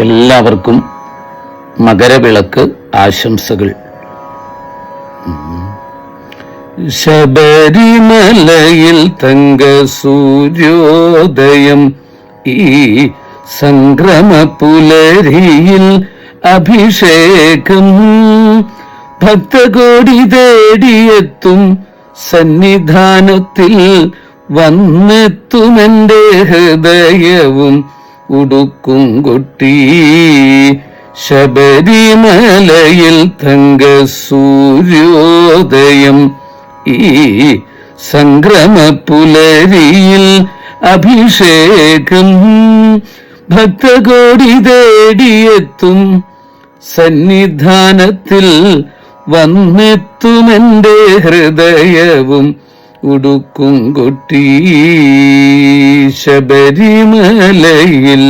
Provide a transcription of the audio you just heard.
എല്ലാവർക്കും മകരവിളക്ക് ആശംസകൾ. ശബരിമലയിൽ തങ്ക സൂര്യോദയം, ഈ സംക്രമ പുലരിയിൽ അഭിഷേകം, ഭക്തകോടി തേടിയെത്തും സന്നിധാനത്തിൽ വന്നെത്തുമെന്റെ ഹൃദയവും ഉടുക്കും കൊട്ടി. ശബരിമലയിൽ തങ്ക സൂര്യോദയം, ഈ സംക്രമ പുലരിയിൽ അഭിഷേകം, ഭക്തകോടി തേടിയെത്തും സന്നിധാനത്തിൽ വന്നെത്തുമെന്റെ ഹൃദയവും ഉടുക്കും കൊട്ടി. ശബരിമലയിൽ